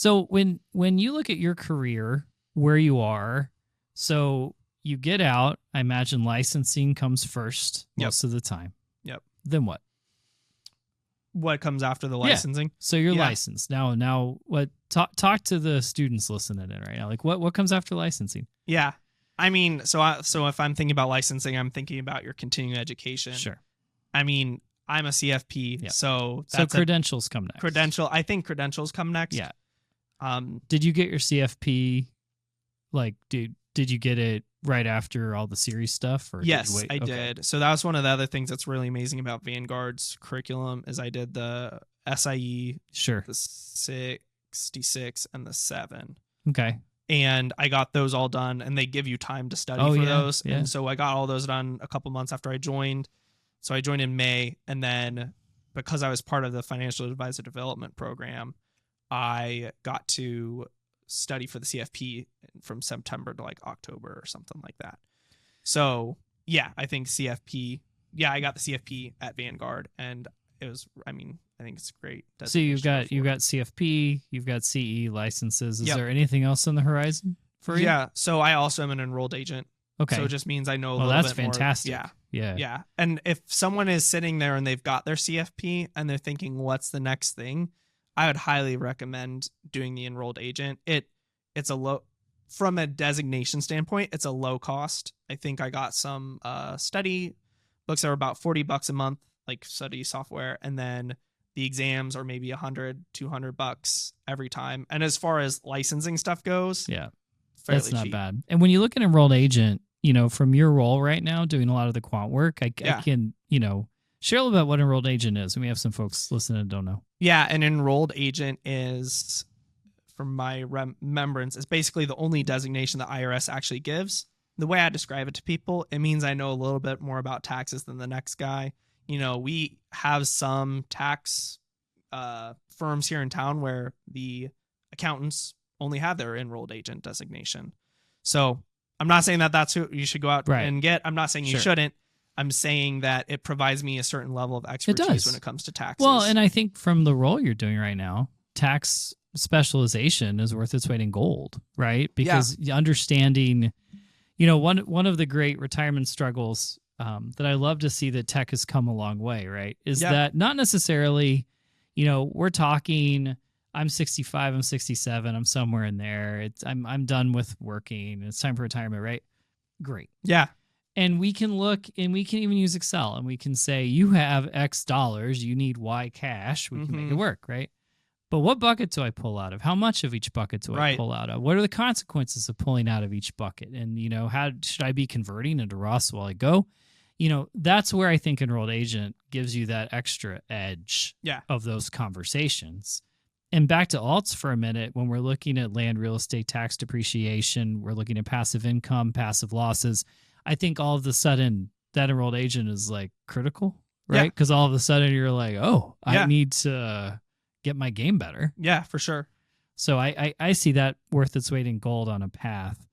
So when you look at your career, where you are, so you get out, I imagine licensing comes first most of the time. Yep. Then what? What comes after the licensing? So you're licensed. Now what talk to the students listening in right now. Like what comes after licensing? Yeah. I mean, so if I'm thinking about licensing, I'm thinking about your continuing education. Sure. I mean, I'm a CFP, so that's credentials come next. I think credentials come next. Yeah. Did you get your CFP? Like, did you get it right after all the series stuff? Or yes, I did. So that was one of the other things that's really amazing about Vanguard's curriculum is I did the SIE, the 66, and the 7. Okay. And I got those all done, and they give you time to study for those. Yeah. And so I got all those done a couple months after I joined. So I joined in May, and then because I was part of the Financial Advisor Development Program, I got to study for the CFP from September to like October or something like that. So yeah, I think CFP. Yeah, I got the CFP at Vanguard, and it was. I mean, I think it's great. So you've got CFP, you've got CE licenses. Is there anything else on the horizon for you? Yeah. So I also am an enrolled agent. Okay. So it just means I know a little bit more. That's fantastic. Yeah. And if someone is sitting there and they've got their CFP and they're thinking, what's the next thing? I would highly recommend doing the enrolled agent. It's a low, from a designation standpoint, it's a low cost. I think I got some study books that are about $40 a month, like study software. And then the exams are maybe $100-$200 every time. And as far as licensing stuff goes, that's not cheap. bad. And when you look at enrolled agent, from your role right now, doing a lot of the quant work, I can, share a little bit what enrolled agent is. And we have some folks listening that don't know. Yeah, an enrolled agent is, from my remembrance, is basically the only designation the IRS actually gives. The way I describe it to people, it means I know a little bit more about taxes than the next guy. We have some tax firms here in town where the accountants only have their enrolled agent designation. So I'm not saying that that's who you should go out and get. I'm not saying you shouldn't. I'm saying that it provides me a certain level of expertise when it comes to taxes. Well, and I think from the role you're doing right now, tax specialization is worth its weight in gold, right? Because understanding, one of the great retirement struggles that I love to see that tech has come a long way, right? Is that not necessarily, we're talking, I'm 65, I'm 67, I'm somewhere in there. I'm done with working. It's time for retirement, right? Great. Yeah. And we can look, and we can even use Excel, and we can say, you have X dollars, you need Y cash. We can make it work, right? But what bucket do I pull out of? How much of each bucket do I pull out of? What are the consequences of pulling out of each bucket? And, how should I be converting into Roth while I go? That's where I think enrolled agent gives you that extra edge of those conversations. And back to alts for a minute, when we're looking at land real estate tax depreciation, we're looking at passive income, passive losses. I think all of a sudden that enrolled agent is like critical, right? Because all of a sudden you're like, I need to get my game better. Yeah, for sure. So I see that worth its weight in gold on a path.